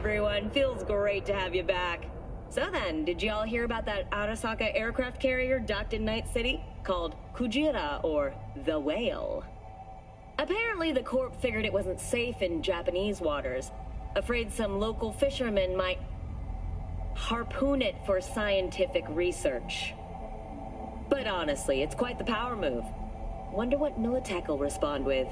everyone. Feels great to have you back. So then, did you all hear about that Arasaka aircraft carrier docked in Night City? Called Kujira, or the Whale. Apparently, the Corp figured it wasn't safe in Japanese waters. Afraid some local fishermen might harpoon it for scientific research. But honestly, it's quite the power move. Wonder what Militech will respond with.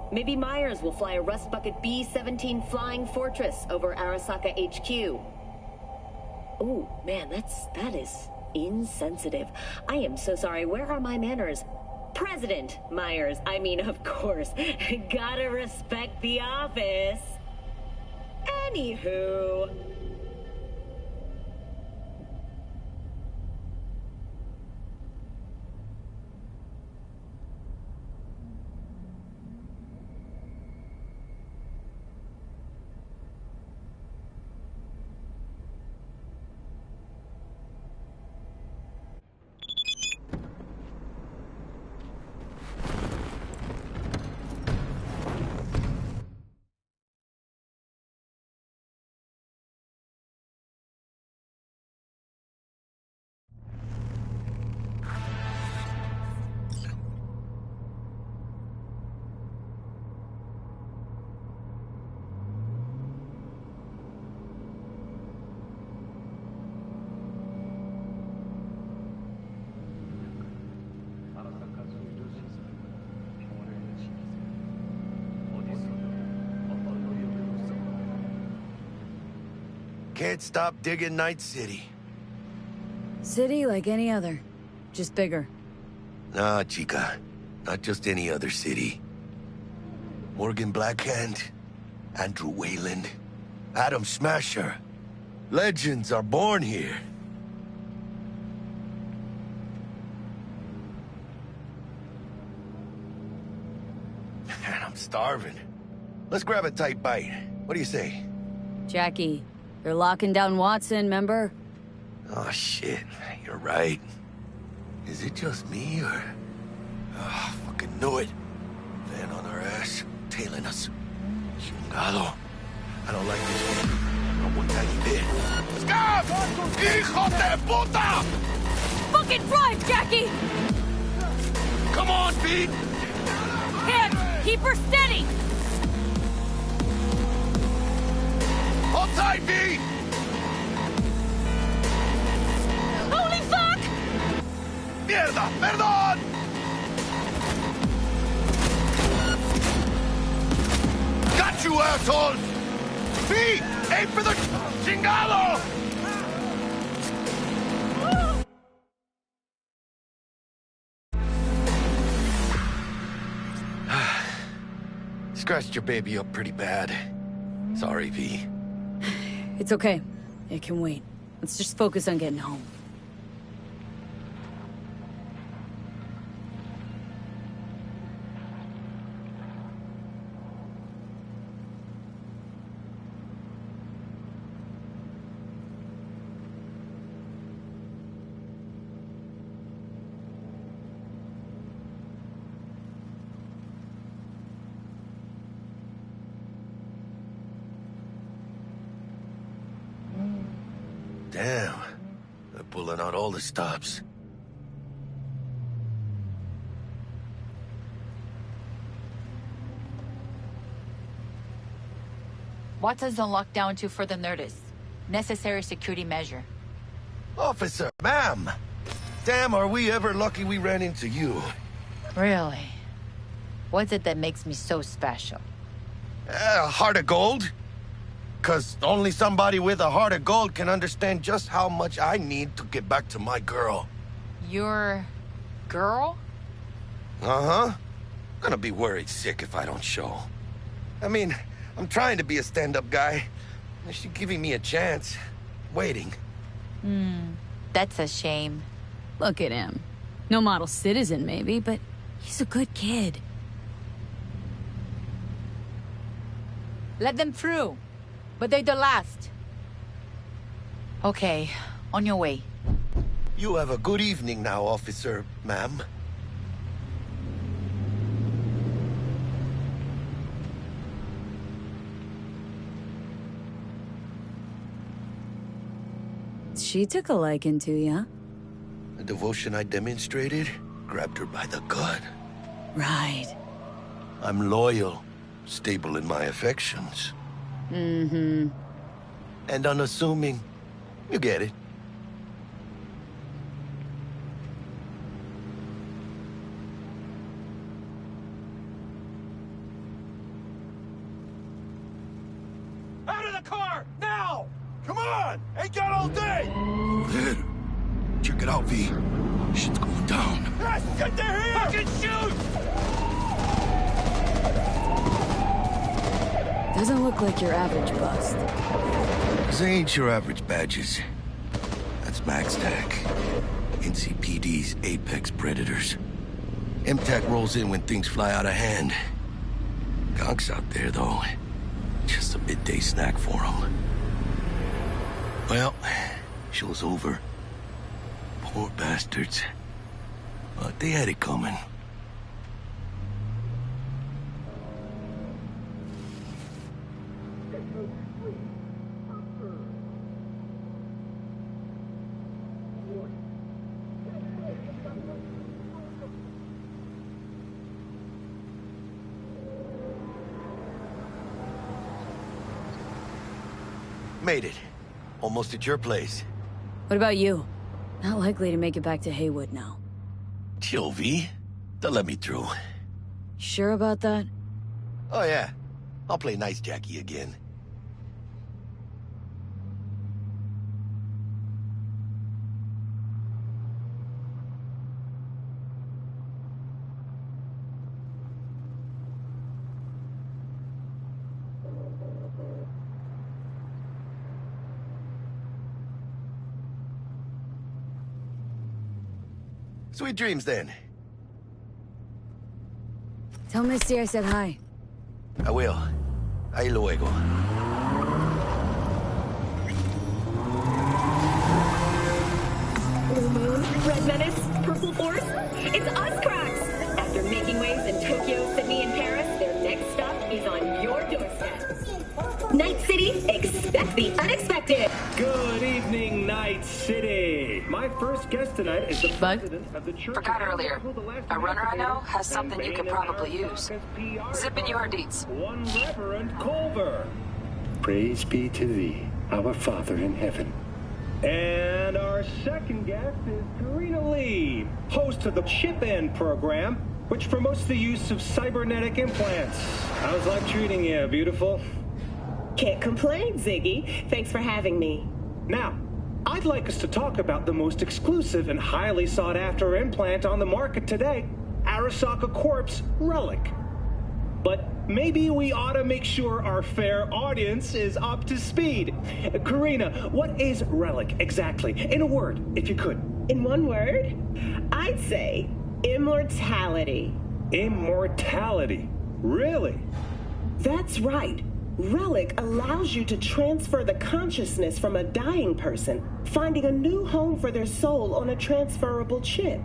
Maybe Myers will fly a Rust Bucket B-17 Flying Fortress over Arasaka HQ. Ooh, man, that is insensitive. I am so sorry. Where are my manners? President Myers. I mean, of course. Gotta respect the office. Anywho. Can't stop digging Night City. City like any other, just bigger. Nah, chica. Not just any other city. Morgan Blackhand, Andrew Wayland, Adam Smasher. Legends are born here. Man, I'm starving. Let's grab a tight bite. What do you say? Jackie, they're locking down Watson, remember? Oh, shit. You're right. Is it just me, or... Oh, fucking knew it. Man on our ass, tailing us. Chingado. I don't like this one. Not one tiny bit. Scab! Hijo de puta! Fucking drive, Jackie! Come on, Pete! Hit! Keep her steady! Hold tight, V! Holy fuck! Mierda! Perdón! Got you, asshole! V! Aim for the chingado! Scratched your baby up pretty bad. Sorry, V. It's okay. It can wait. Let's just focus on getting home. Damn. They're pulling out all the stops. Watson's on lockdown to further notice. Necessary security measure. Officer, ma'am! Damn, are we ever lucky we ran into you. Really? What's it that makes me so special? A heart of gold? 'Cause only somebody with a heart of gold can understand just how much I need to get back to my girl. Your... girl? Uh-huh. Gonna be worried sick if I don't show. I mean, I'm trying to be a stand-up guy. She's giving me a chance. Waiting. That's a shame. Look at him. No model citizen, maybe, but he's a good kid. Let them through. But they're the last. Okay, on your way. You have a good evening now, officer, ma'am. She took a liking to ya. The devotion I demonstrated grabbed her by the gut. Right. I'm loyal, stable in my affections. Mm-hmm. And unassuming. You get it. Out of the car! Now! Come on! Ain't got all day! There. Check it out, V. Shit's going down. Ah, shit, they're here! Fucking shoot! Doesn't look like your average bust. They ain't your average badges. That's MaxTac. NCPD's apex predators. MTAC rolls in when things fly out of hand. Gonk's out there, though. Just a midday snack for him. Well, show's over. Poor bastards. But they had it coming. Made it. Almost at your place. What about you? Not likely to make it back to Haywood now. Chill, V. They'll let me through. Sure about that? Oh, yeah. I'll play nice Jackie again. Sweet dreams, then. Tell Misty I said hi. I will. Ahí luego. Blue Moon, Red Menace, Purple Force. It's us, cracks! After making waves in Tokyo, Sydney, and Paris, their next stop is on your doorstep. Night City, expect the unexpected. Good evening, Night City. My first guest tonight is the Bug? president of the church. Forgot earlier. A runner I know has something you could probably use. Zip in your deeds. One Reverend Culver. Praise be to thee, our Father in heaven. And our second guest is Karina Lee, host of the Chip In program, which promotes the use of cybernetic implants. How's life treating you, beautiful? Can't complain, Ziggy. Thanks for having me. Now, I'd like us to talk about the most exclusive and highly sought-after implant on the market today, Arasaka Corp's Relic. But maybe we ought to make sure our fair audience is up to speed. Karina, what is Relic exactly? In a word, if you could. In one word, I'd say immortality. Immortality? Really? That's right. Relic allows you to transfer the consciousness from a dying person, finding a new home for their soul on a transferable chip.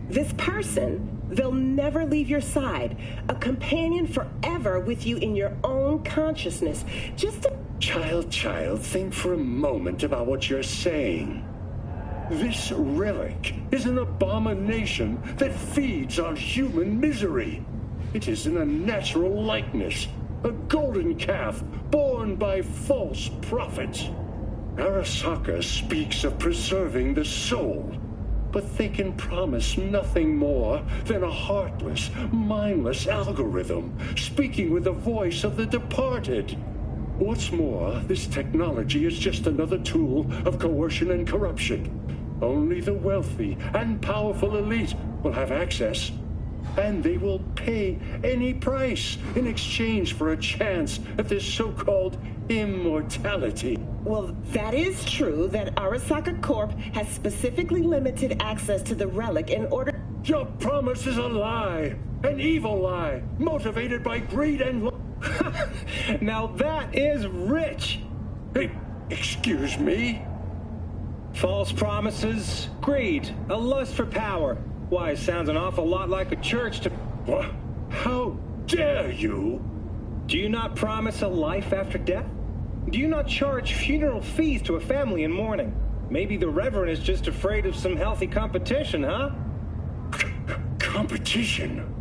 This person, they'll never leave your side, a companion forever with you in your own consciousness. Just a... Child, think for a moment about what you're saying. This relic is an abomination that feeds on human misery. It is an unnatural likeness. A golden calf born by false prophets. Arasaka speaks of preserving the soul, but they can promise nothing more than a heartless, mindless algorithm speaking with the voice of the departed. What's more, this technology is just another tool of coercion and corruption. Only the wealthy and powerful elite will have access. And they will pay any price in exchange for a chance at this so-called immortality. Well, that is true that Arasaka Corp has specifically limited access to the relic in order... Your promise is a lie, an evil lie, motivated by greed and... Now that is rich. Hey, excuse me? False promises, greed, a lust for power. Why, it sounds an awful lot like a church to... What? How dare you? Do you not promise a life after death? Do you not charge funeral fees to a family in mourning? Maybe the Reverend is just afraid of some healthy competition, huh? Competition?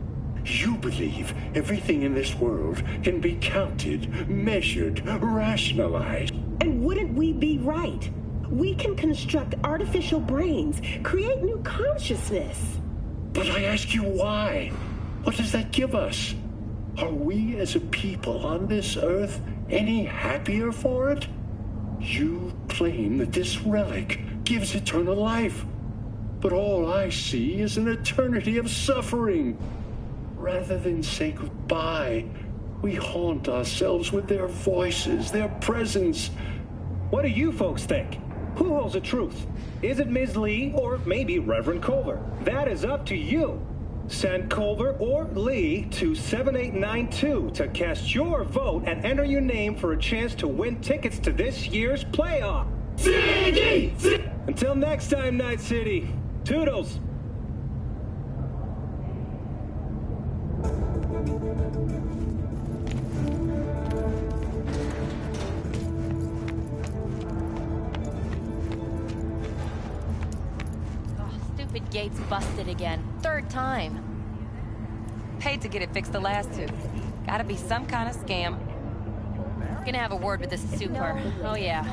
You believe everything in this world can be counted, measured, rationalized. And wouldn't we be right? We can construct artificial brains, create new consciousness. But I ask you why? What does that give us? Are we as a people on this earth any happier for it? You claim that this relic gives eternal life, but all I see is an eternity of suffering. Rather than say goodbye, we haunt ourselves with their voices, their presence. What do you folks think? Who holds the truth? Is it Ms. Lee or maybe Reverend Culver? That is up to you. Send Culver or Lee to 7892 to cast your vote and enter your name for a chance to win tickets to this year's playoff. Until next time, Night City. Toodles. Stupid gate's busted again. Third time. Paid to get it fixed the last two. Gotta be some kind of scam. Gonna have a word with this super. Oh yeah.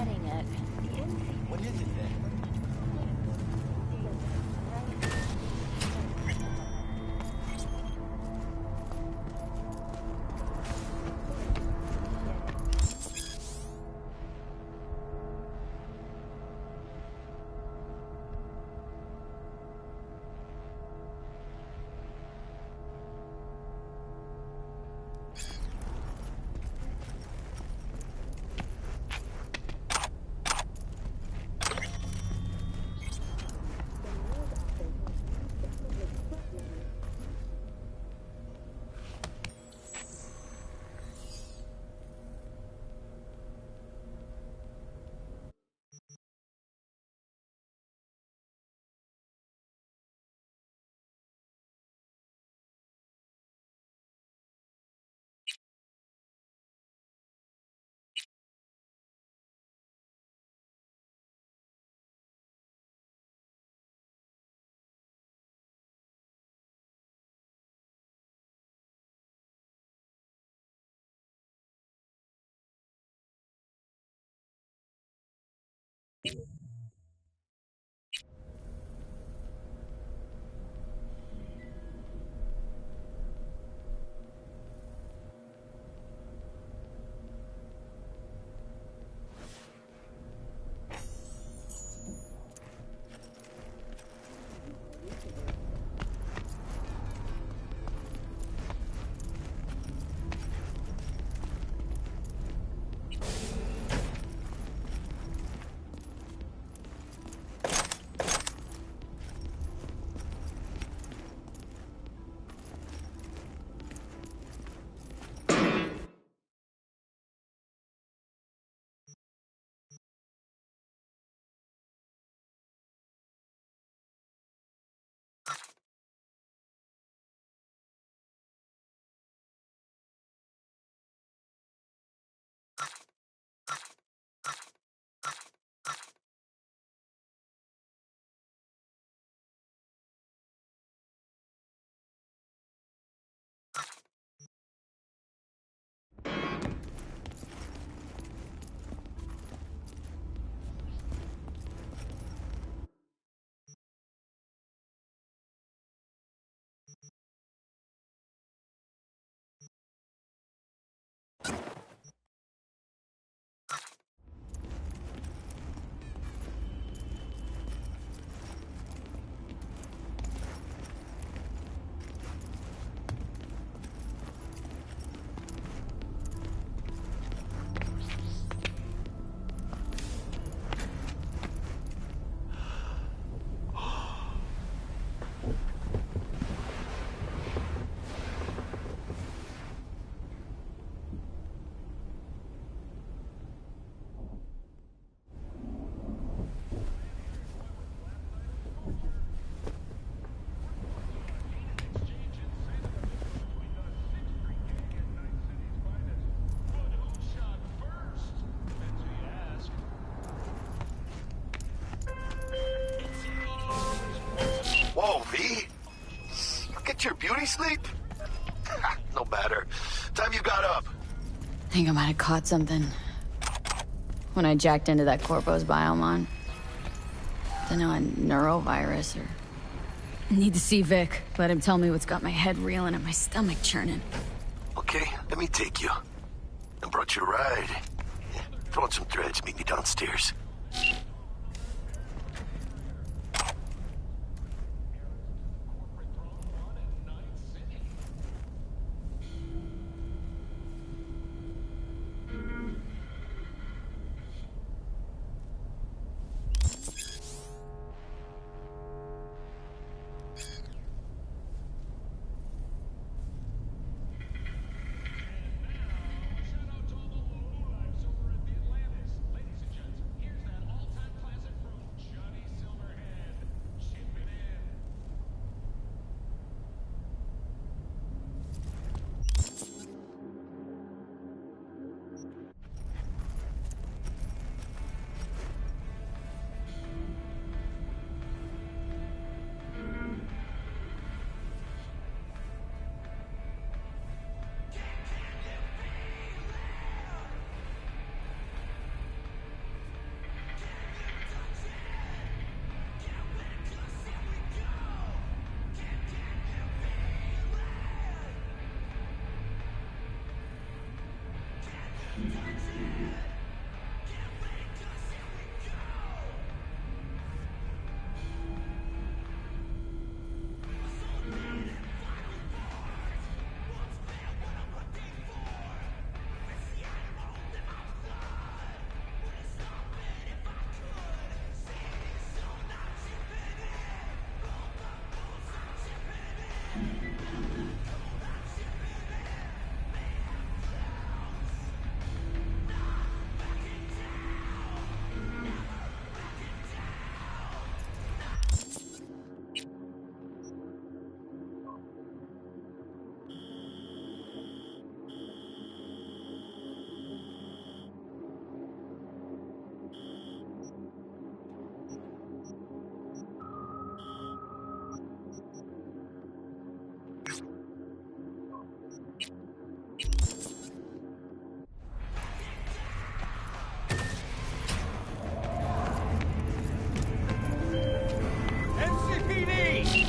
What is it then? get your beauty sleep? No matter. Time you got up. I think I might have caught something. When I jacked into that Corpo's biomon. Don't know, a neurovirus or... I need to see Vic. Let him tell me what's got my head reeling and my stomach churning. Okay, let me take you. I brought you a ride. Yeah, throw on some threads, meet me downstairs.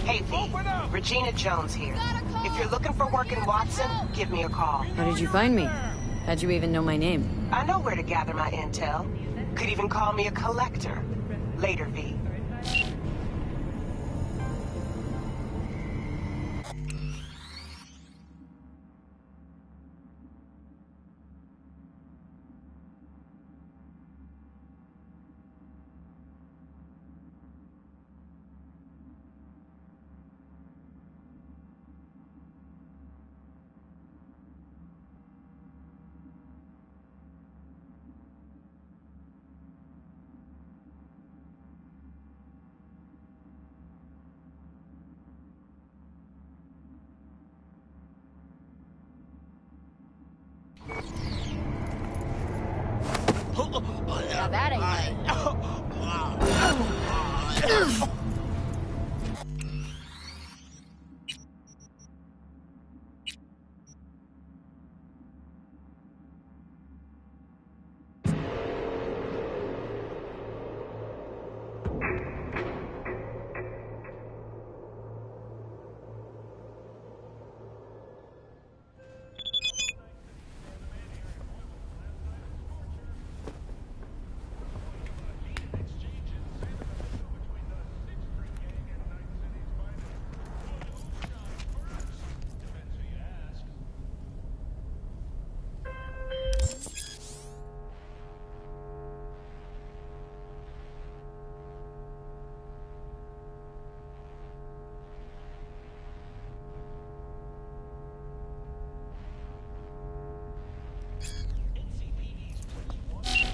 Hey, V. Regina Jones here. If you're looking for work in Watson, give me a call. How did you find me? How'd you even know my name? I know where to gather my intel. Could even call me a collector. Later, V. Now that ain't right.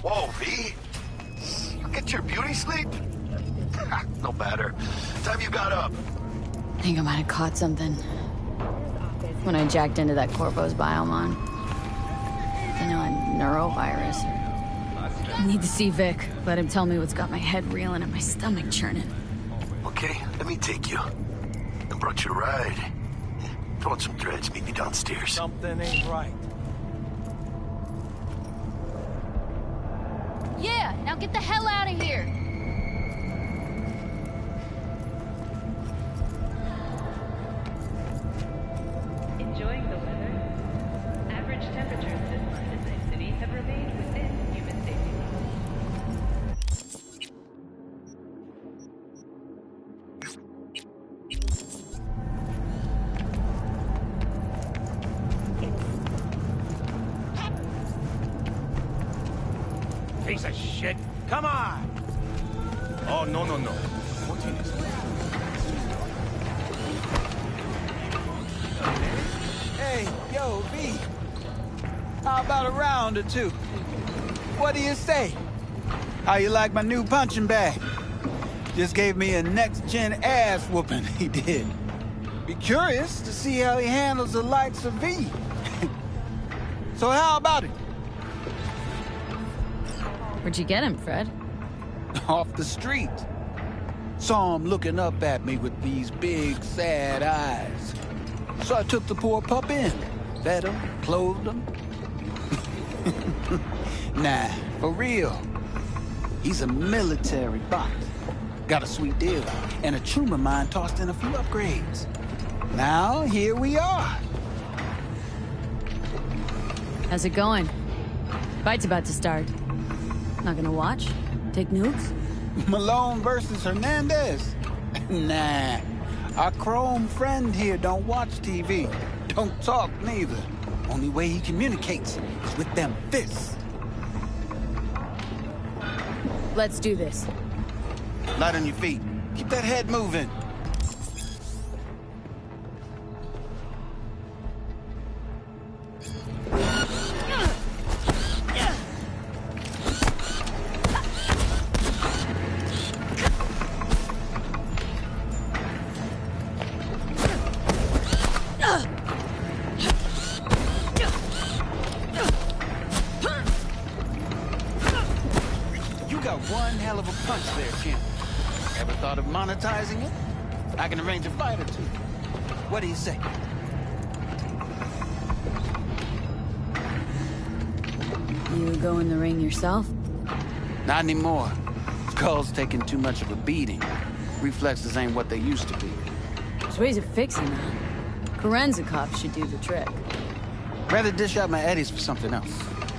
Whoa, V. You get your beauty sleep? No matter. Time you got up. I think I might have caught something. When I jacked into that Corpo's biomon. Don't know, a neurovirus or... I need to see Vic. Let him tell me what's got my head reeling and my stomach churning. Okay, let me take you. I brought you a ride. Throw in some threads, meet me downstairs. Something ain't right. Yeah, now get the hell out of here! Enjoying the weather? Average temperatures this month in Night City have remained within human safety Piece of shit. Come on! Oh, no, no, no. 14 is late. Hey, yo, V. How about a round or two? What do you say? How you like my new punching bag? Just gave me a next-gen ass whooping, he did. Be curious to see how he handles the likes of V. So how about it? Where'd you get him, Fred? Off the street. Saw him looking up at me with these big, sad eyes. So I took the poor pup in. Fed him, clothed him. Nah, for real. He's a military bot. Got a sweet deal, and a tumor mine tossed in a few upgrades. Now, here we are. How's it going? Fight's about to start. Not gonna watch? Take notes? Malone versus Hernandez? Nah. Our Chrome friend here don't watch TV. Don't talk neither. Only way he communicates is with them fists. Let's do this. Light on your feet. Keep that head moving. One hell of a punch there, champ. Ever thought of monetizing it? I can arrange a fight or two. What do you say? You go in the ring yourself? Not anymore. Skull's taking too much of a beating. Reflexes ain't what they used to be. There's ways of fixing that. Korenzikov should do the trick. Rather dish out my eddies for something else.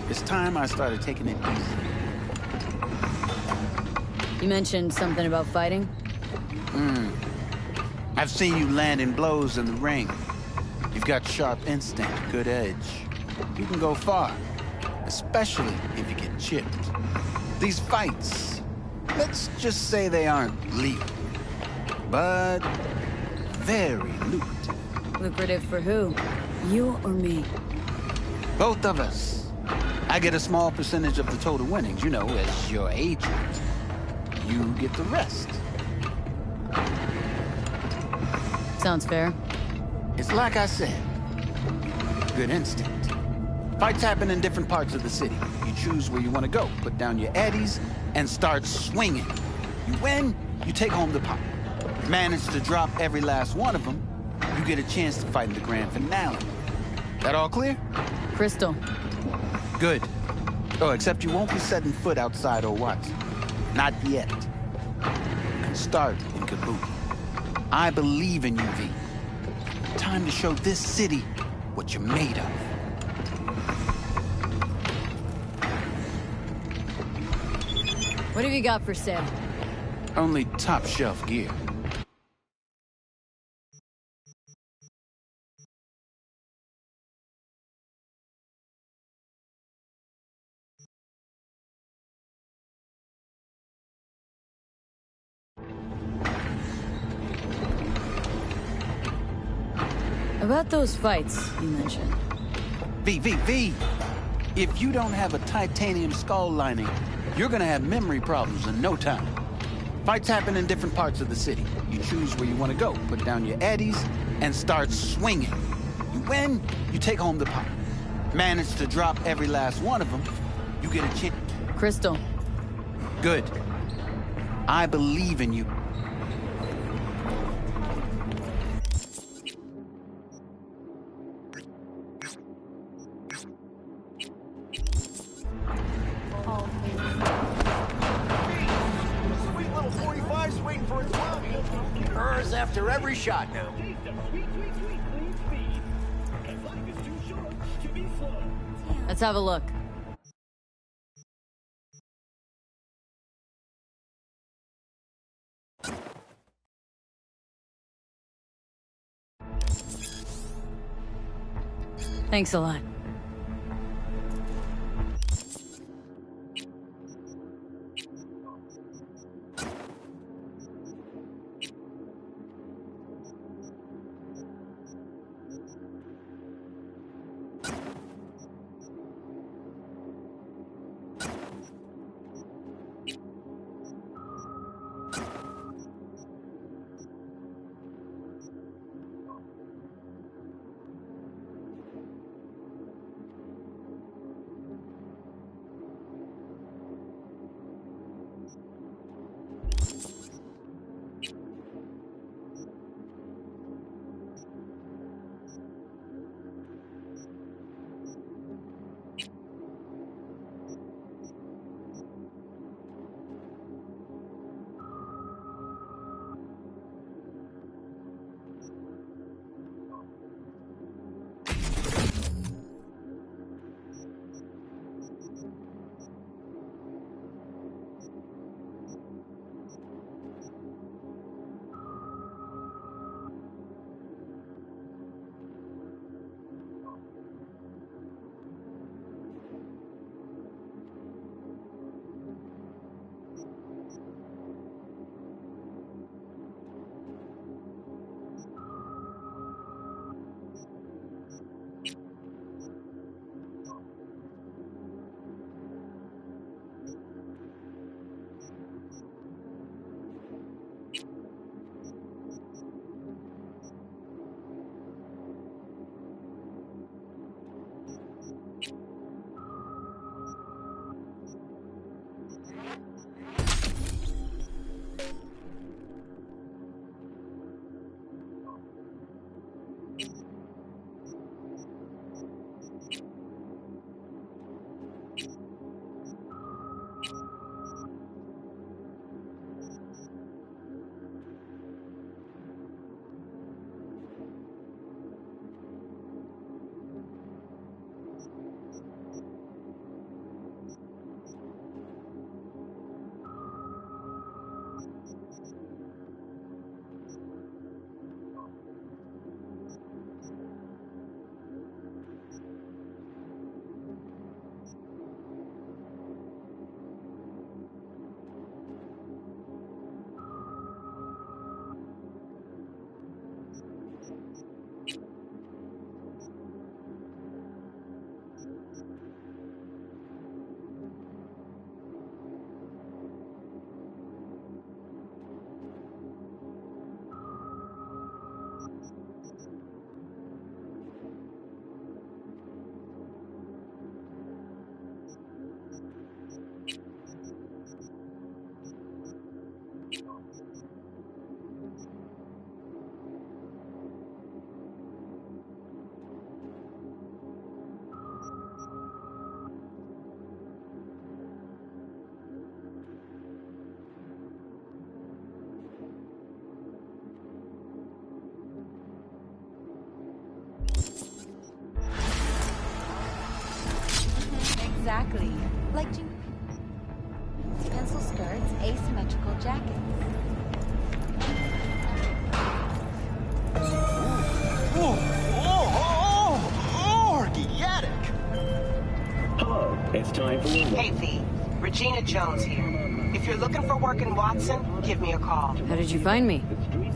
It's time I started taking it easy. You mentioned something about fighting? I've seen you landing blows in the ring. You've got sharp instinct, good edge. You can go far, especially if you get chipped. These fights, let's just say they aren't lethal, but very lucrative. Lucrative for who? You or me? Both of us. I get a small percentage of the total winnings, you know, as your agent. You get the rest. Sounds fair. It's like I said. Good instinct. Fights happen in different parts of the city. You choose where you want to go, put down your eddies, and start swinging. You win, you take home the pot. Manage to drop every last one of them, you get a chance to fight in the grand finale. That all clear? Crystal. Good. Oh, except you won't be setting foot outside or Watson. Not yet. You can start in Kabuki. I believe in you, V. Time to show this city what you're made of. What have you got for sale? Only top-shelf gear. About those fights you mentioned. V. If you don't have a titanium skull lining, you're gonna have memory problems in no time. Fights happen in different parts of the city. You choose where you want to go, put down your eddies, and start swinging. You win, you take home the pot. Manage to drop every last one of them, you get a chance. Crystal. Good. I believe in you. after every shot now. Let's have a look. Thanks a lot. Exactly. Like pencil skirts, asymmetrical jackets. Orgiatic! Hello, it's time for your... Hey, V. Regina Jones here. If you're looking for work in Watson, give me a call. How did you find me?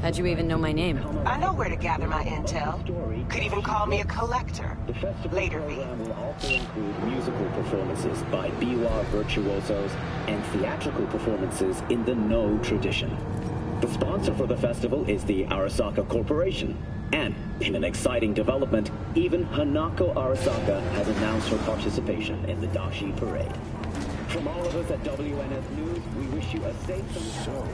How'd you even know my name? I know where to gather my intel. Could even call me a collector. Later, V. The festival will also include musical performances by biwa virtuosos and theatrical performances in the No tradition. The sponsor for the festival is the Arasaka Corporation. And, in an exciting development, even Hanako Arasaka has announced her participation in the Dashi Parade. From all of us at WNS News, we wish you a safe and sound.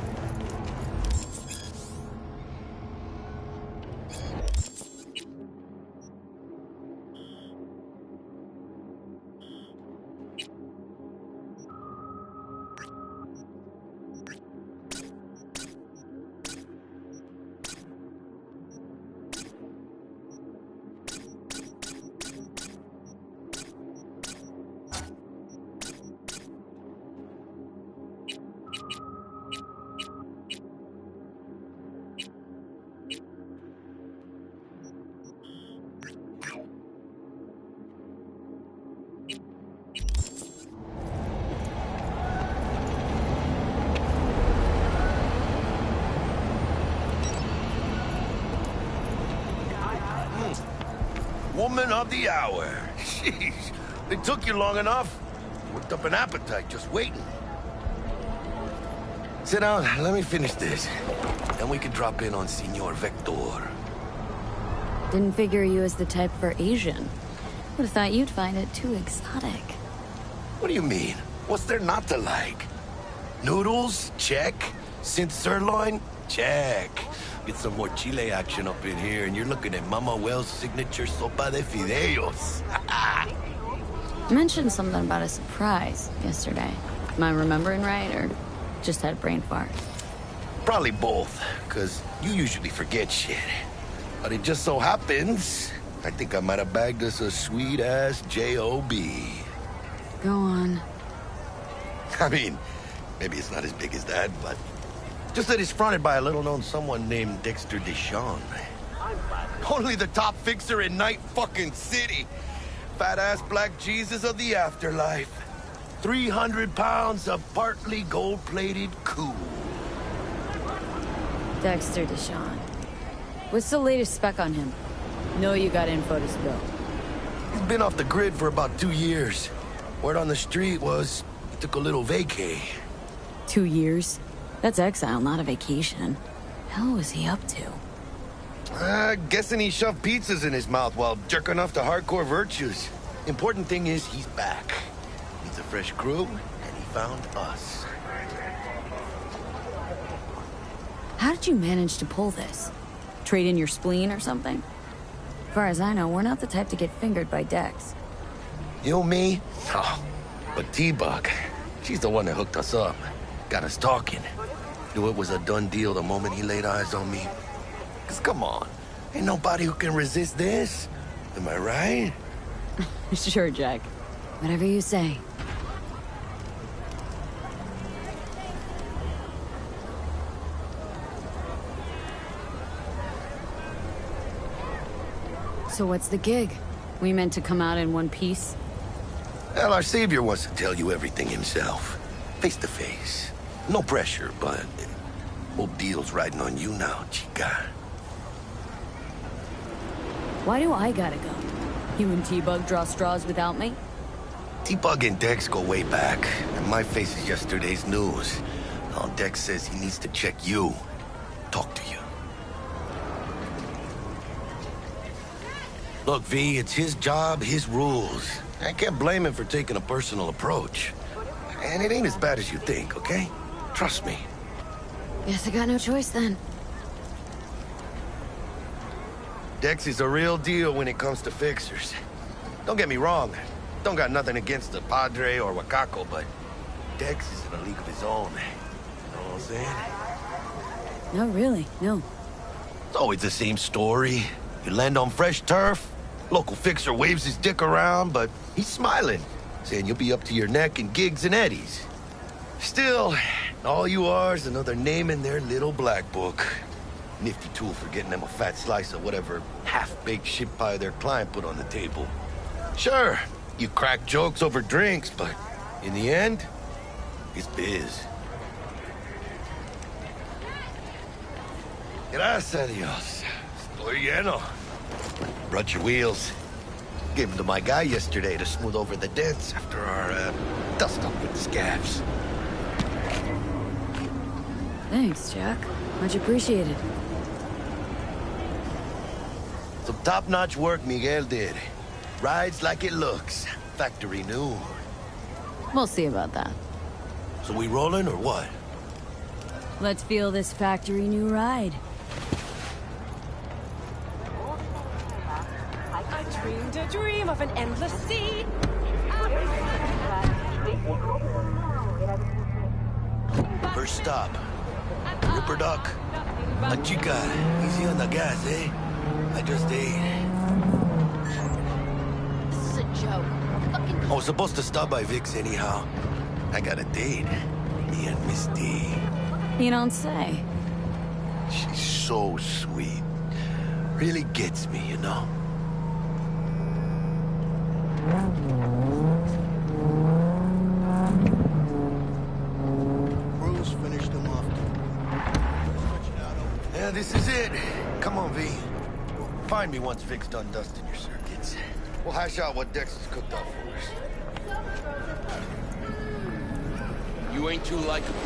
Woman of the hour. Jeez, it took you long enough. Worked up an appetite just waiting. Sit down, let me finish this. Then we can drop in on Senor Vector. Didn't figure you as the type for Asian. Would have thought you'd find it too exotic. What do you mean? What's there not to like? Noodles? Check. Synth sirloin? Check. Get some more Chile action up in here, and you're looking at Mama Wells' signature sopa de fideos. You mentioned something about a surprise yesterday. Am I remembering right, or just had a brain fart? Probably both, because you usually forget shit. But it just so happens, I think I might have bagged us a sweet-ass J.O.B. Go on. I mean, maybe it's not as big as that, but just that it's fronted by a little-known someone named Dexter Deshawn. Only the top fixer in Night fucking City. Fat-ass black Jesus of the afterlife. 300 pounds of partly gold-plated cool. Dexter Deshawn. What's the latest spec on him? Know you got info to spill. He's been off the grid for about 2 years. Word on the street was he took a little vacay. 2 years? That's exile, not a vacation. Hell was he up to? Guessing he shoved pizzas in his mouth while jerking off to hardcore virtues. Important thing is he's back. Needs a fresh crew, and he found us. How did you manage to pull this? Trade in your spleen or something? As far as I know, we're not the type to get fingered by Dex. You, me? Oh, but T-Bug, she's the one that hooked us up. Got us talking. Knew it was a done deal the moment he laid eyes on me. Cause come on, ain't nobody who can resist this. Am I right? Sure, Jack. Whatever you say. So what's the gig? We meant to come out in one piece? Well, our savior wants to tell you everything himself. Face to face. No pressure, but whole deal's riding on you now, chica. Why do I gotta go? You and T-Bug draw straws without me? T-Bug and Dex go way back, and my face is yesterday's news. Now Dex says he needs to check you. Talk to you. Look, V, it's his job, his rules. I can't blame him for taking a personal approach. And it ain't as bad as you think, okay? Trust me. Guess I got no choice then. Dex is a real deal when it comes to fixers. Don't get me wrong. Don't got nothing against the Padre or Wakako, but Dex is in a league of his own. You know what I'm saying? No, really, no. It's always the same story. You land on fresh turf, local fixer waves his dick around, but he's smiling, saying you'll be up to your neck in gigs and eddies. Still, all you are is another name in their little black book. Nifty tool for getting them a fat slice of whatever half-baked shit pie their client put on the table. Sure, you crack jokes over drinks, but in the end, it's biz. Gracias a Dios. Estoy lleno. Brought your wheels. Gave them to my guy yesterday to smooth over the dents after our dust-up with the scabs. Thanks, Jack. Much appreciated. Some top-notch work Miguel did. Rides like it looks. Factory new. We'll see about that. So we rolling or what? Let's feel this factory new ride. I dreamed a dream of an endless sea. First stop. Ripper Duck. La chica, easy on the gas, eh? I just ate. This is a joke. I was supposed to stop by Vic's anyhow. I got a date. Me and Miss D. You don't say. She's so sweet. Really gets me, you know? Bruce finished him off. Yeah, this is it. Come on, V. Find me once Vic's done dusting your circuit. minutes. We'll hash out what Dex has cooked up for us. You ain't too likable.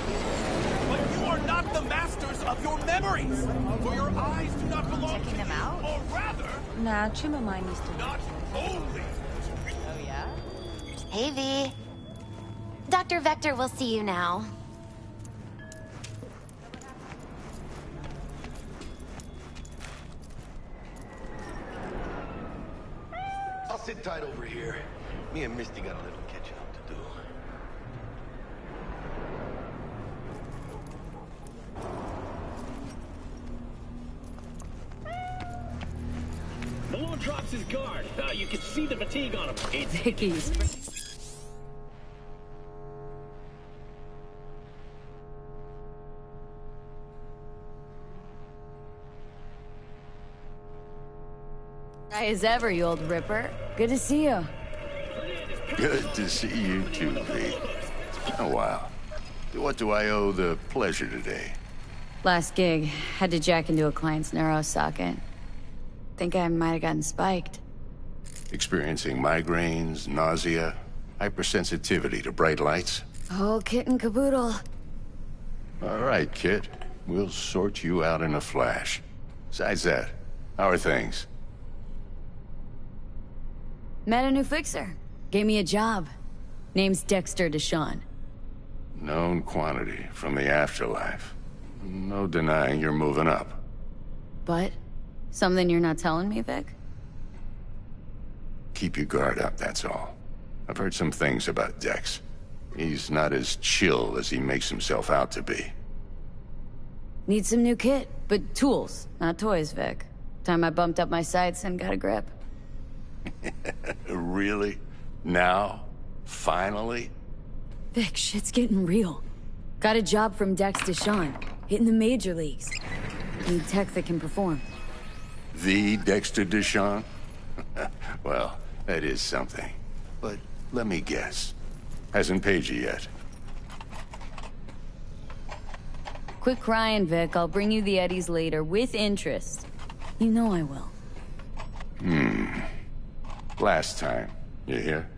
But you are not the masters of your memories. For your eyes do not belong to you. them out? Or rather, Nah, Chimamai needs to. not only. Oh, yeah? Hey, V. Dr. Vector will see you now. I'll sit tight over here. Me and Misty got a little catching up to do. Malone drops his guard. You can see the fatigue on him. It's Vicky's. High as ever, you old ripper. Good to see you. Good to see you too, V. Oh, wow. What do I owe the pleasure today? Last gig, had to jack into a client's neuro socket. Think I might have gotten spiked. Experiencing migraines, nausea, hypersensitivity to bright lights? Oh, kit and caboodle. All right, kid. We'll sort you out in a flash. Besides that, how are things? Met a new fixer. Gave me a job. Name's Dexter Deshawn. Known quantity from the afterlife. No denying you're moving up. But? Something you're not telling me, Vic? Keep your guard up, that's all. I've heard some things about Dex. He's not as chill as he makes himself out to be. Need some new kit, but tools, not toys, Vic. Time I bumped up my sights and got a grip. Really? Now? Finally? Vic, shit's getting real. Got a job from Dex Deshawn, hitting the major leagues. Need tech that can perform. The Dexter Deshawn? Well, that is something. But let me guess. Hasn't paid you yet. Quit crying, Vic. I'll bring you the Eddies later, with interest. You know I will. Last time. You hear?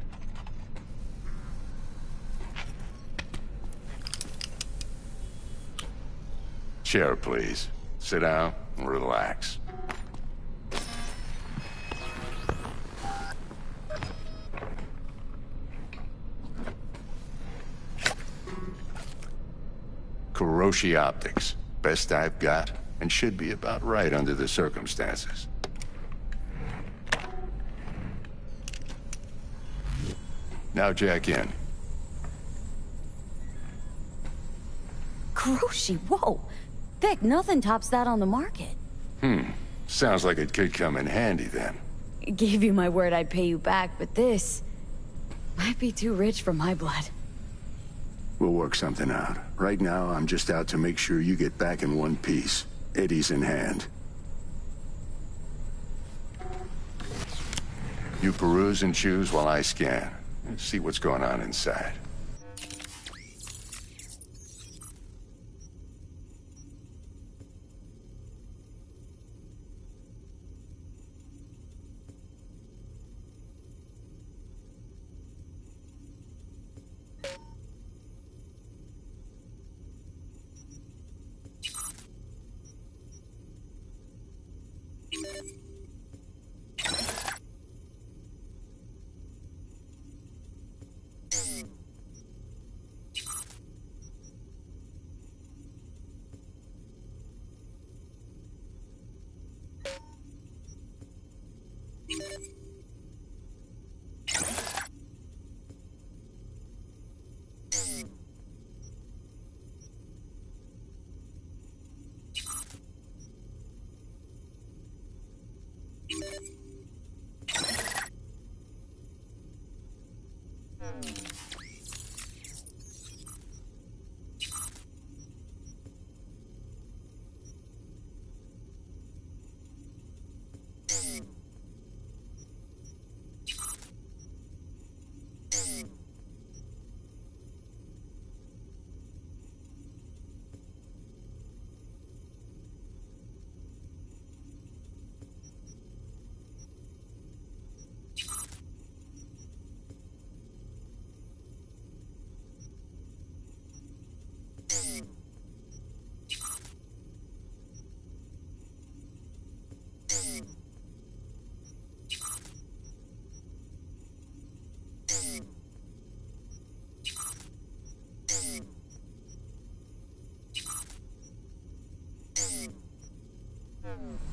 Chair, please. Sit down and relax. Kuroshi Optics. Best I've got, and should be about right under the circumstances. Now jack in. Kuroshi, whoa! Vic, nothing tops that on the market. Sounds like it could come in handy then. Gave you my word I'd pay you back, but this might be too rich for my blood. We'll work something out. Right now, I'm just out to make sure you get back in one piece. Eddie's in hand. You peruse and choose while I scan. See what's going on inside.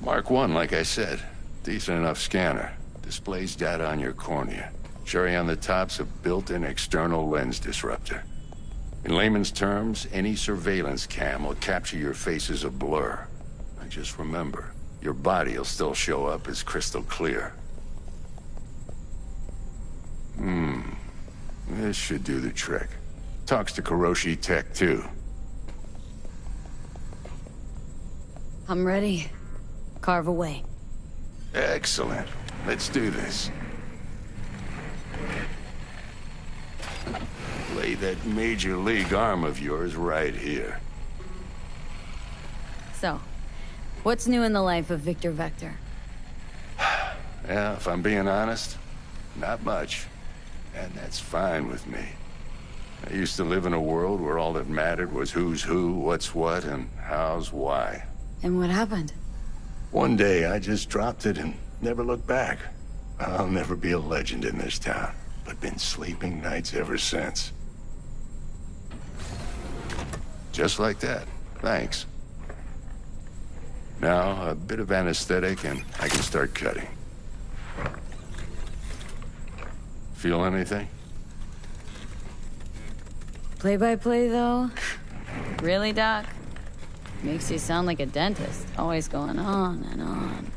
Mark 1, like I said. Decent enough scanner. Displays data on your cornea. Cherry on the top's a built-in external lens disruptor. In layman's terms, any surveillance cam will capture your face as a blur. And just remember, your body will still show up as crystal clear. This should do the trick. Talks to Kuroshi Tech, too. I'm ready. Carve away. Excellent. Let's do this. Lay that major league arm of yours right here. So, what's new in the life of Victor Vector? Yeah, if I'm being honest, not much. And that's fine with me. I used to live in a world where all that mattered was who's who, what's what, and how's why. And what happened? One day, I just dropped it and never looked back. I'll never be a legend in this town, but been sleeping nights ever since. Just like that. Thanks. Now, a bit of anesthetic and I can start cutting. Feel anything? Play-by-play, though? Really, Doc? Makes you sound like a dentist, always going on and on.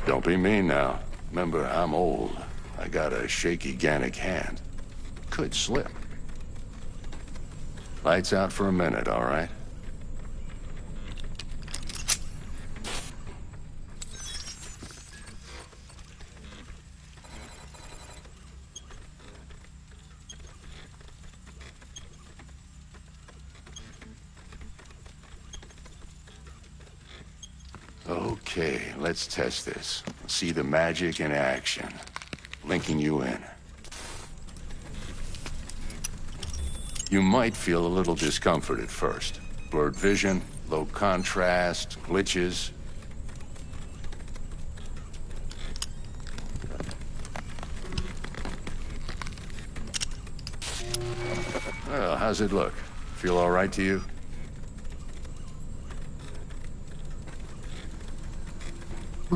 Don't be mean now. Remember, I'm old. I got a shaky Gannic hand. Could slip. Lights out for a minute, all right? Okay, let's test this. See the magic in action. Linking you in. You might feel a little discomfort at first. Blurred vision, low contrast, glitches. Well, how's it look? Feel all right to you?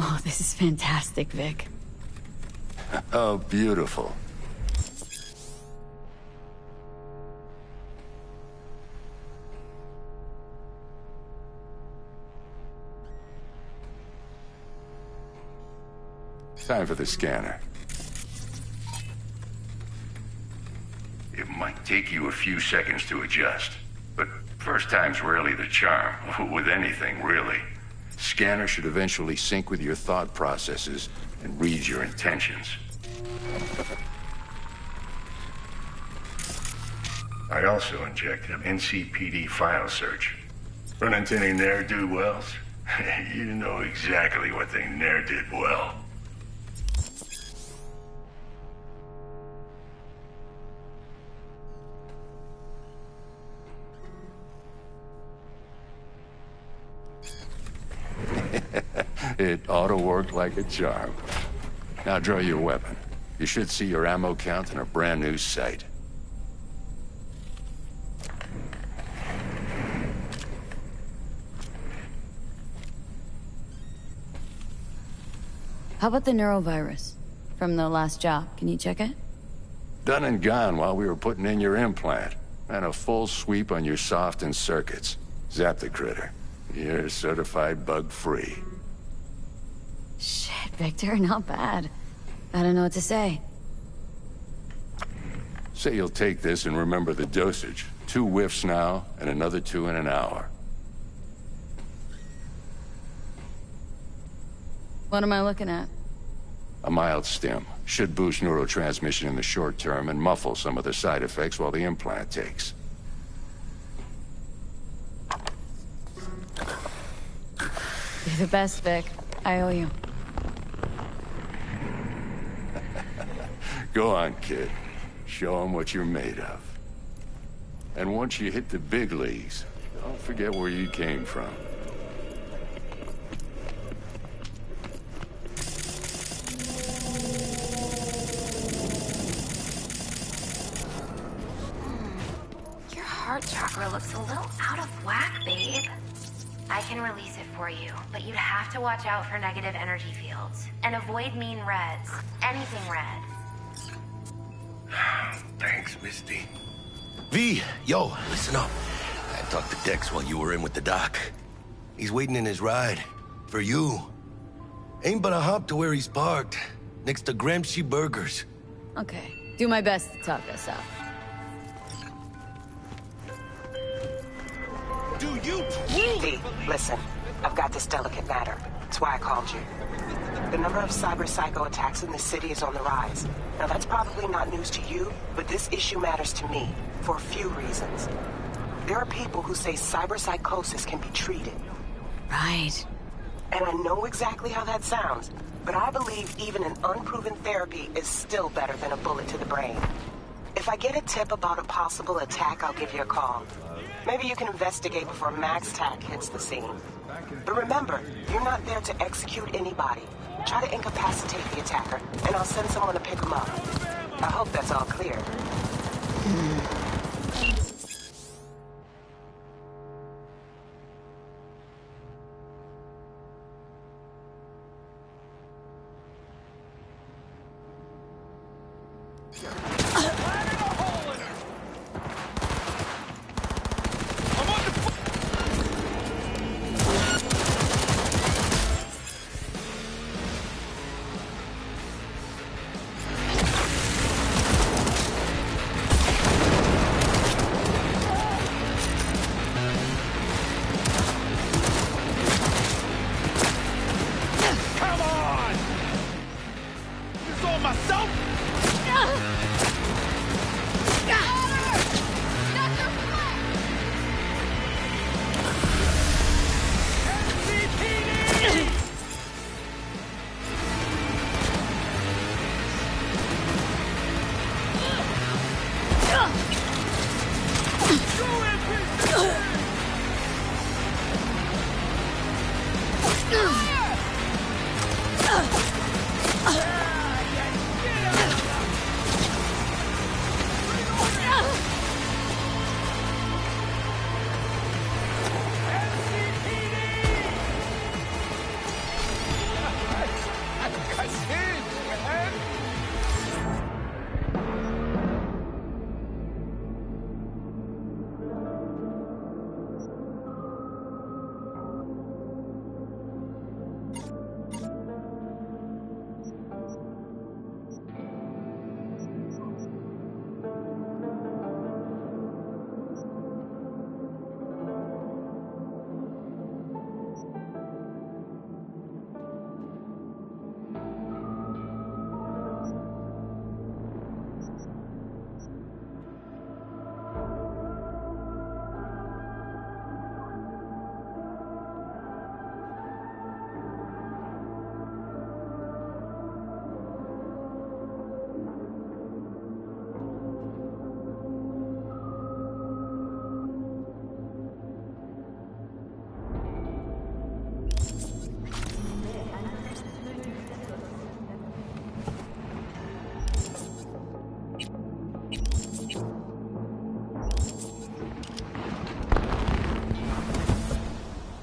Oh, this is fantastic, Vic. Oh, beautiful. Time for the scanner. It might take you a few seconds to adjust, but first time's rarely the charm, with anything, really. Scanner should eventually sync with your thought processes and read your intentions. I also injected an NCPD file search. Run into any ne'er-do-wells? You know exactly what they ne'er did well. It ought to work like a charm. Now draw your weapon. You should see your ammo count in a brand new sight. How about the neurovirus? From the last job, can you check it? Done and gone while we were putting in your implant. And a full sweep on your soft and circuits. Zap the critter. You're certified bug-free. Shit, Victor, not bad. I don't know what to say. Say you'll take this and remember the dosage. 2 whiffs now, and another 2 in an hour. What am I looking at? A mild stim. Should boost neurotransmission in the short term and muffle some of the side effects while the implant takes. You're the best, Vic. I owe you. Go on, kid. Show them what you're made of. And once you hit the big leagues, don't forget where you came from. Your heart chakra looks a little out of whack, babe. I can release it for you, but you'd have to watch out for negative energy fields. And avoid mean reds. Anything red. Thanks, Misty. V, yo, listen up. I talked to Dex while you were in with the doc. He's waiting in his ride. For you. Ain't but a hop to where he's parked. Next to Gramsci Burgers. Okay. Do my best to talk us out. Do you truly V, listen. I've got this delicate matter. That's why I called you. The number of cyber psycho attacks in this city is on the rise. Now that's probably not news to you, but this issue matters to me for a few reasons. There are people who say cyber psychosis can be treated. Right. And I know exactly how that sounds, but I believe even an unproven therapy is still better than a bullet to the brain. If I get a tip about a possible attack, I'll give you a call. Maybe you can investigate before Max Tack hits the scene. But remember, you're not there to execute anybody. Try to incapacitate the attacker, and I'll send someone to pick him up. I hope that's all clear.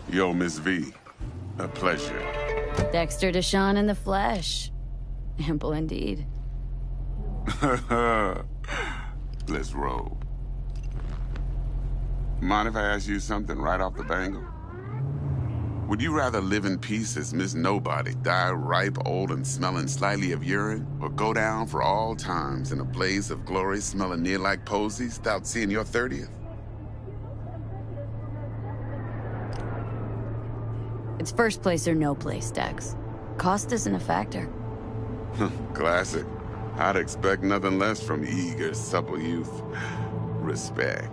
Yo, Miss V. A pleasure. Dexter Deshawn in the flesh. Ample indeed. Let's roll. Mind if I ask you something right off the bangle? Would you rather live in peace as Miss Nobody, die ripe, old, and smelling slightly of urine, or go down for all times in a blaze of glory smelling near like posies without seeing your 30th? It's first place or no place, Dex. Cost isn't a factor. Classic. I'd expect nothing less from eager, supple youth. Respect.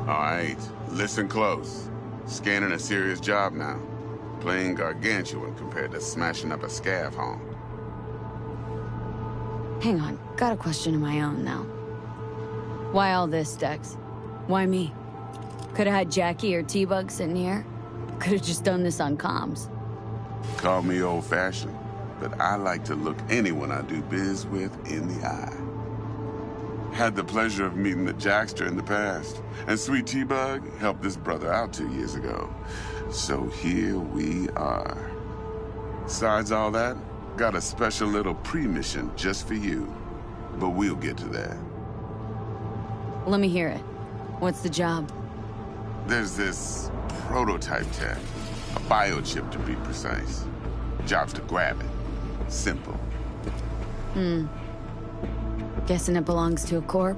All right, listen close. Scanning a serious job now. Playing gargantuan compared to smashing up a scav home. Hang on, got a question of my own now. Why all this, Dex? Why me? Could've had Jackie or T-Bug sitting here. Could've just done this on comms. Call me old-fashioned, but I like to look anyone I do biz with in the eye. Had the pleasure of meeting the Jackster in the past. And Sweet T-Bug helped this brother out 2 years ago. So here we are. Besides all that, got a special little pre-mission just for you. But we'll get to that. Let me hear it. What's the job? There's this prototype tech. A biochip, to be precise. Job's to grab it. Simple. Guessing it belongs to a corp?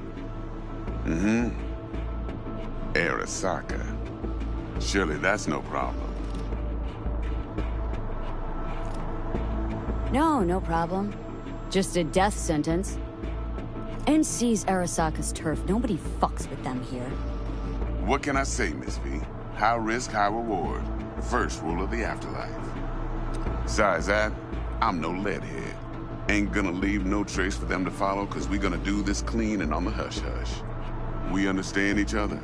Mm-hmm. Arasaka. Surely that's no problem. No problem. Just a death sentence. NC's Arasaka's turf. Nobody fucks with them here. What can I say, Miss V? High risk, high reward. First rule of the afterlife. Besides that, I'm no leadhead. Ain't gonna leave no trace for them to follow, cause we gonna do this clean and on the hush-hush. We understand each other?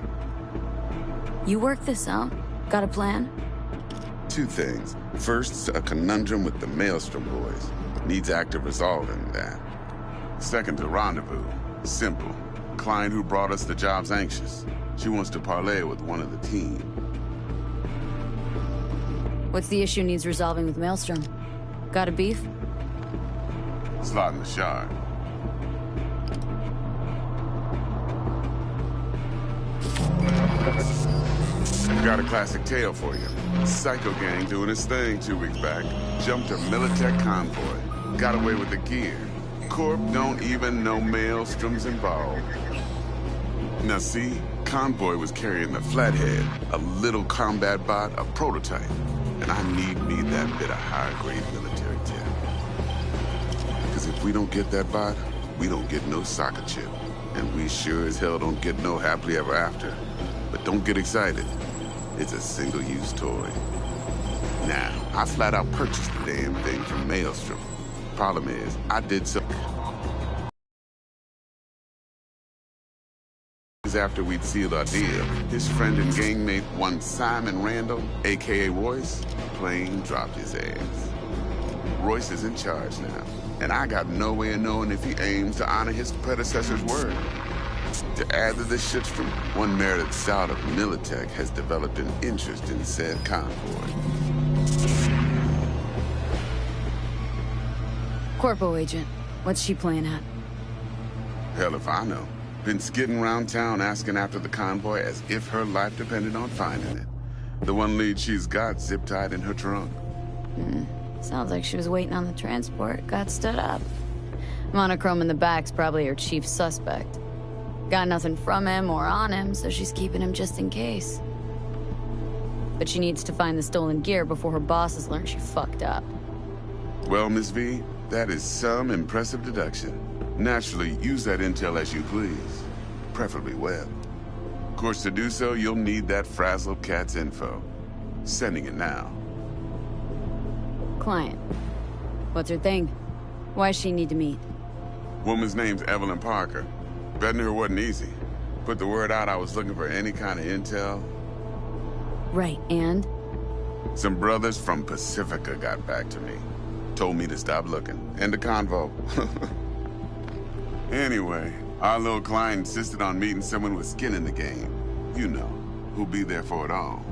You work this out? Got a plan? Two things. First, a conundrum with the Maelstrom boys. Needs active resolving that. Second, a rendezvous. Simple. Client who brought us the job's anxious. She wants to parlay with one of the team. What's the issue needs resolving with Maelstrom? Got a beef? Slot in the shard. Got a classic tale for you. Psycho gang doing his thing 2 weeks back. Jumped a Militech convoy. Got away with the gear. Corp don't even know Maelstrom's involved. Now see, convoy was carrying the Flathead, a little combat bot, a prototype. And I need me that bit of high-grade military tech. Because if we don't get that bot, we don't get no soccer chip. And we sure as hell don't get no happily ever after. But don't get excited. It's a single-use toy. Now, I flat out purchased the damn thing from Maelstrom. Problem is, I did so after we'd sealed our deal. His friend and gangmate, one Simon Randall, a.k.a. Royce, plain dropped his ass. Royce is in charge now, and I got no way of knowing if he aims to honor his predecessor's word. To add to this shitstorm, one merited scout of Militech has developed an interest in said convoy. Corpo agent. What's she playing at? Hell if I know. Been skidding around town asking after the convoy as if her life depended on finding it. The one lead she's got zip-tied in her trunk. Sounds like she was waiting on the transport, got stood up. Monochrome in the back's probably her chief suspect. Got nothing from him or on him, so she's keeping him just in case. But she needs to find the stolen gear before her bosses learn she fucked up. Well, Miss V, that is some impressive deduction. Naturally, use that intel as you please. Preferably web. Of course, to do so, you'll need that frazzled cat's info. Sending it now. Client. What's her thing? Why's she need to meet? Woman's name's Evelyn Parker. Betting her wasn't easy. Put the word out I was looking for any kind of intel. Right, and? Some brothers from Pacifica got back to me. Told me to stop looking. End of convo. Anyway, our little client insisted on meeting someone with skin in the game. You know, who'll be there for it all.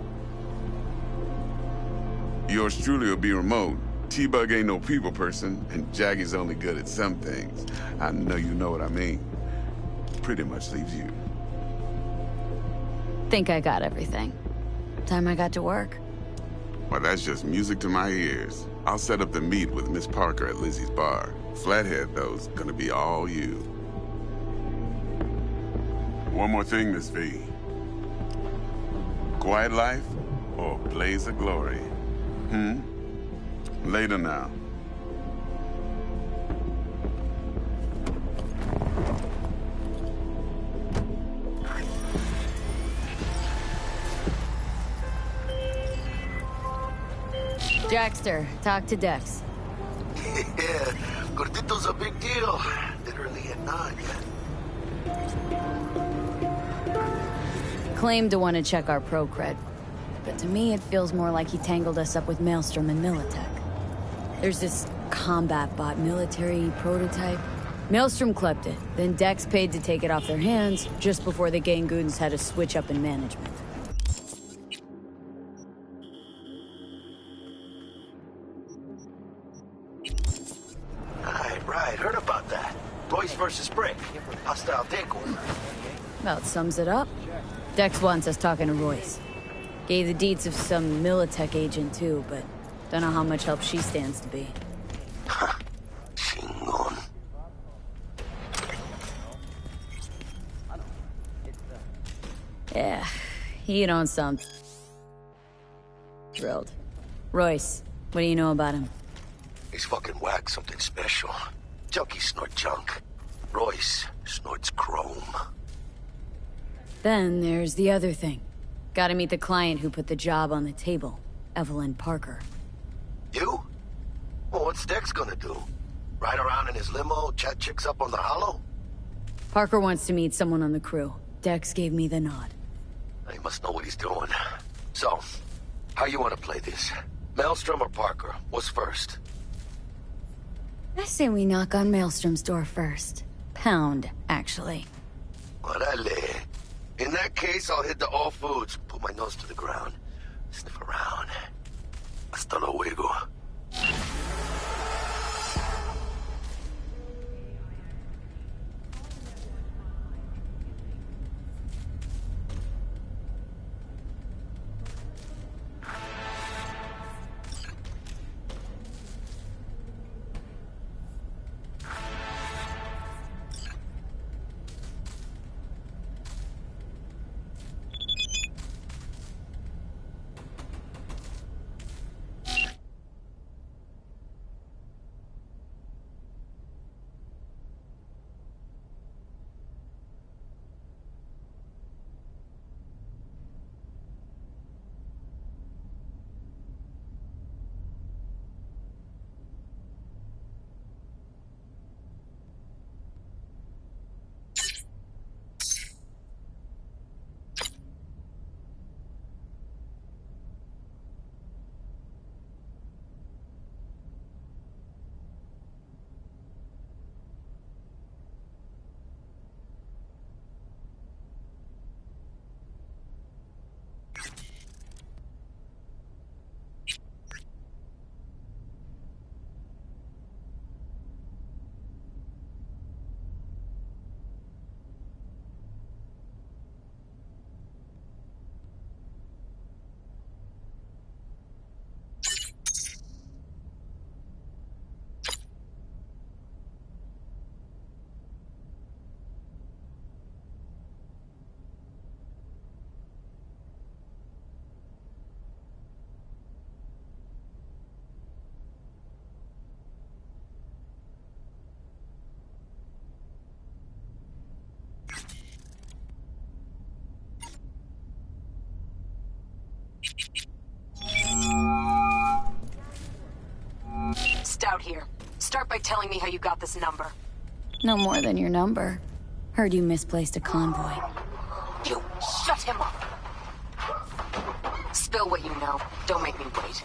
Yours truly will be remote. T-Bug ain't no people person, and Jaggy's only good at some things. I know you know what I mean. Pretty much leaves you. Think I got everything. Time I got to work. Well, that's just music to my ears. I'll set up the meet with Miss Parker at Lizzie's bar. Flathead, though's gonna be all you. One more thing, Miss V. Quiet life or blaze of glory? Later now. Jackster, talk to Dex. Yeah, Gordito's a big deal. Literally a nod. Claimed to want to check our pro cred, but to me it feels more like he tangled us up with Maelstrom and Militech. There's this combat bot military prototype. Maelstrom clept it, then Dex paid to take it off their hands just before the Gangoons had a switch up in management. Right, heard about that. Royce versus Brick. Hostile takeover. About sums it up. Dex wants us talking to Royce. Gave the deets of some Militech agent too, but don't know how much help she stands to be. Chingon. Yeah, you don't sound thrilled. Royce, what do you know about him? He's fucking whack, something special. Junkies snort junk. Royce snorts chrome. Then there's the other thing. Gotta meet the client who put the job on the table, Evelyn Parker. You? Well, what's Dex gonna do? Ride around in his limo, chat chicks up on the hollow? Parker wants to meet someone on the crew. Dex gave me the nod. He must know what he's doing. So, how you want to play this? Maelstrom or Parker? What's first? I say we knock on Maelstrom's door first. Pound, actually. Orale. In that case, I'll hit the all foods, put my nose to the ground, sniff around. Hasta luego. Stout here. Start by telling me how you got this number. No more than your number. Heard you misplaced a convoy. You shut him up. Spill what you know. Don't make me wait.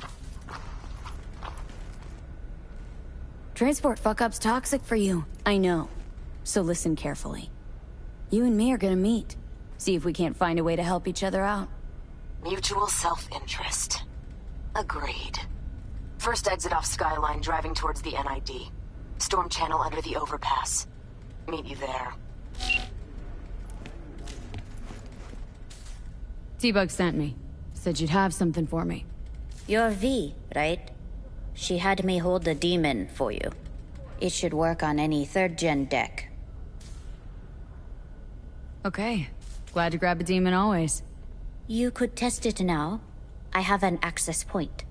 Transport fuck-up's toxic for you. I know. So listen carefully. You and me are gonna meet. See if we can't find a way to help each other out. Mutual self-interest. Agreed. First exit off Skyline, driving towards the NID. Storm channel under the overpass. Meet you there. T-Bug sent me. Said you'd have something for me. You're V, right? She had me hold the demon for you. It should work on any 3rd-gen deck. Okay. Glad to grab a demon always. You could test it now. I have an access point.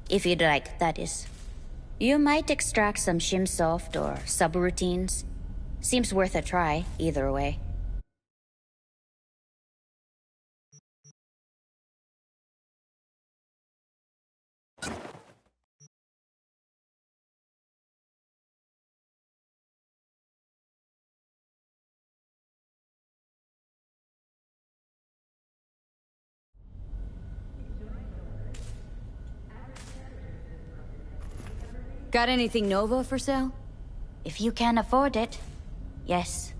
If you'd like, that is. You might extract some shimsoft or subroutines. Seems worth a try, either way. Got anything Nova for sale? If you can afford it, Yes.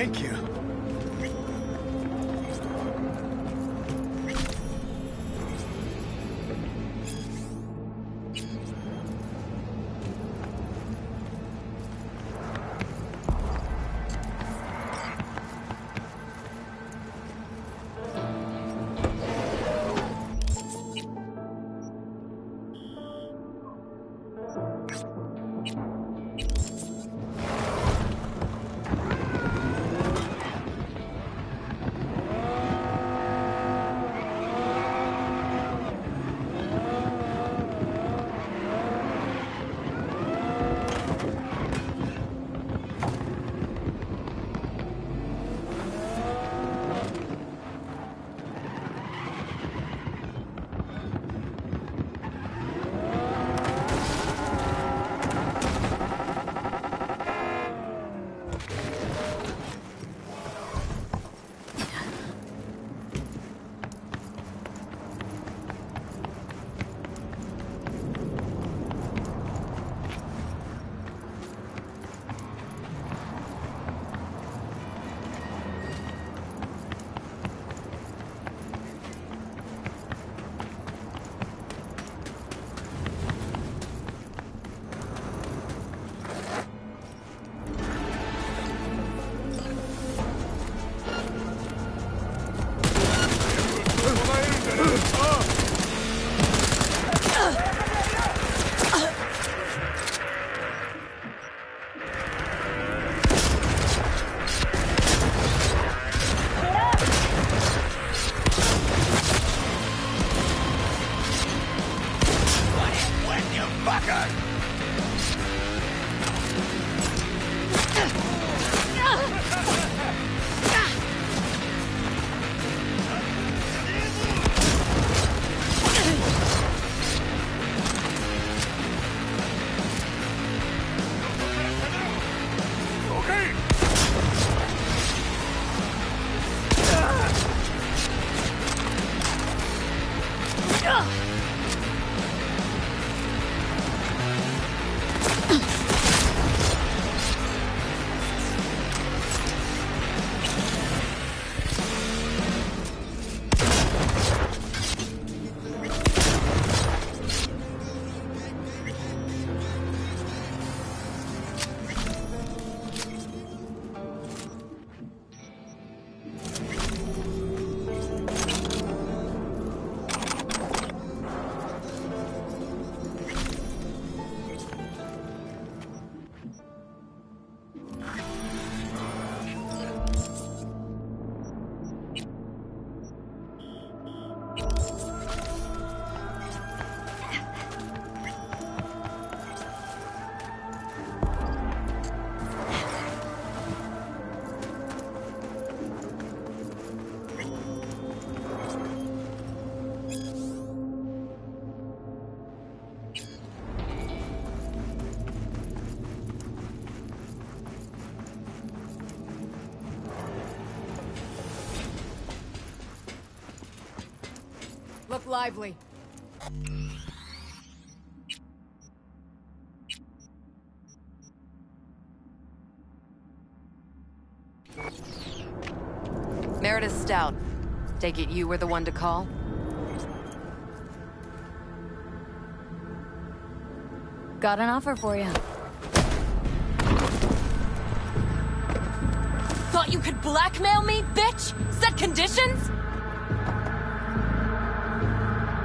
Thank you. Look lively. Meredith Stout. Take it you were the one to call? Got an offer for you. Thought you could blackmail me, bitch? Set conditions?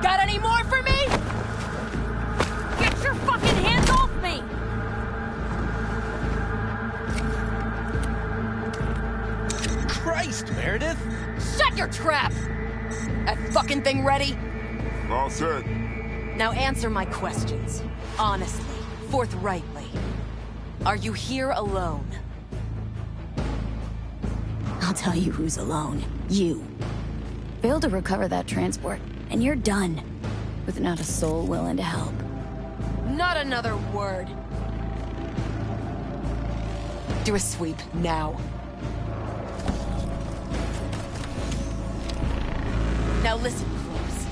Got any more for me? Get your fucking hands off me! Christ, Meredith! Shut your trap! That fucking thing ready? All set. Now answer my questions. Honestly, forthrightly. Are you here alone? I'll tell you who's alone. You. Failed to recover that transport, and you're done. With not a soul willing to help. Not another word. Do a sweep, now. Now listen close.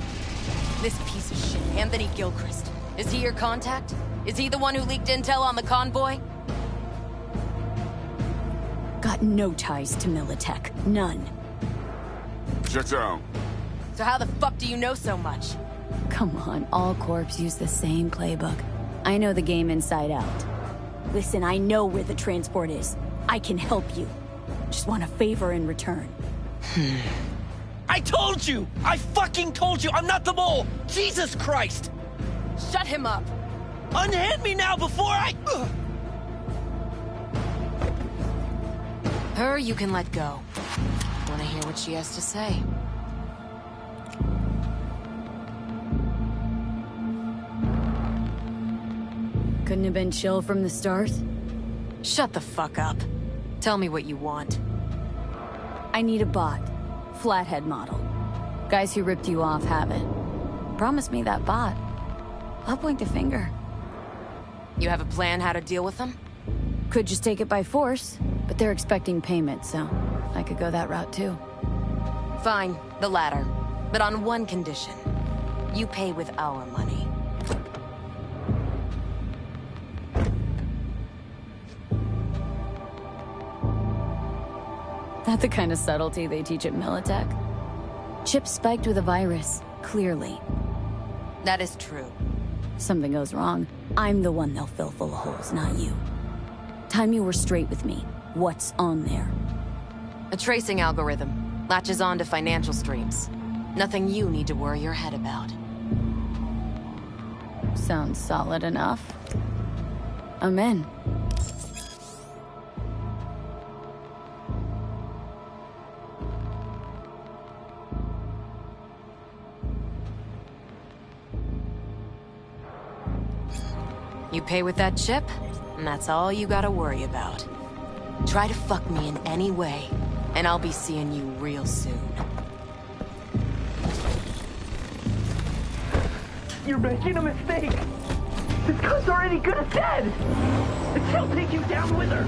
This piece of shit, Anthony Gilchrist. Is he your contact? Is he the one who leaked intel on the convoy? got no ties to Militech. None. Shut down. So how the fuck do you know so much? Come on, all Corps use the same playbook. I know the game inside out. Listen, I know where the transport is. I can help you. Just want a favor in return. I told you! I fucking told you! I'm not the mole! Jesus Christ! Shut him up! Unhand me now before I... Her you can let go. Wanna hear what she has to say? Couldn't have been chill from the start? Shut the fuck up. Tell me what you want. I need a bot. Flathead model. Guys who ripped you off have it. Promise me that bot. I'll point the finger. You have a plan how to deal with them? Could just take it by force, but they're expecting payment, so I could go that route too. Fine, the latter. But on one condition. You pay with our money. Not the kind of subtlety they teach at Militech. Chip spiked with a virus, clearly. That is true. Something goes wrong, I'm the one they'll fill full of holes, not you. Time you were straight with me. What's on there? A tracing algorithm. Latches on to financial streams. Nothing you need to worry your head about. Sounds solid enough. I'm in. You pay with that chip, and that's all you gotta worry about. Try to fuck me in any way, and I'll be seeing you real soon. You're making a mistake! This cunt's already good as dead! And she'll take you down with her!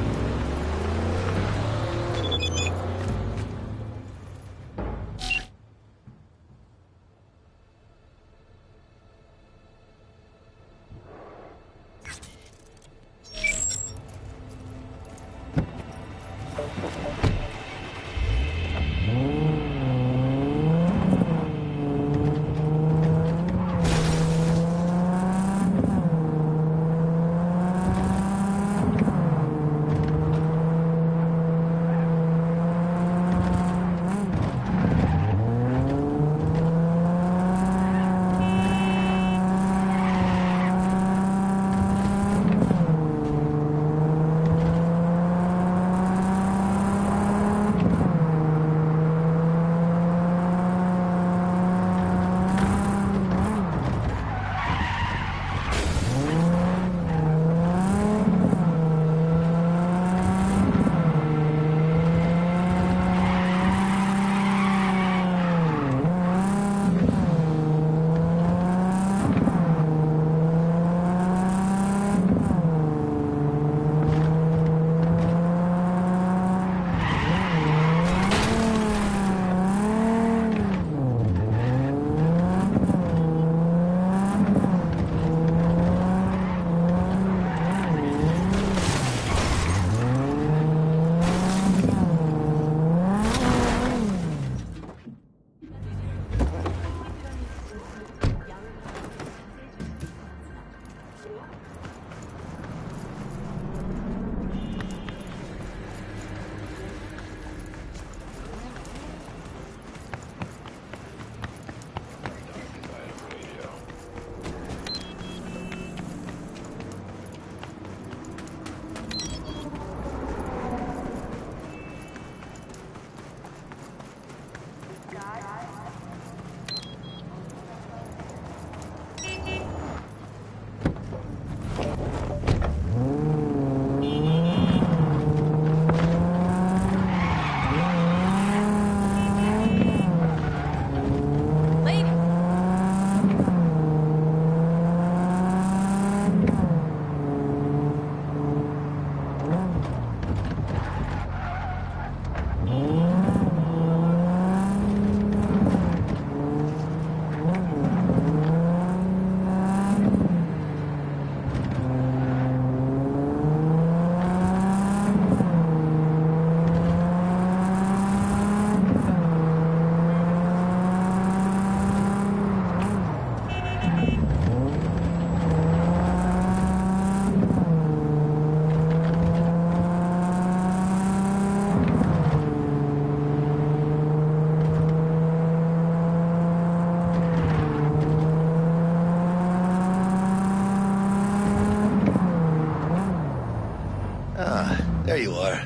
Ah, there you are.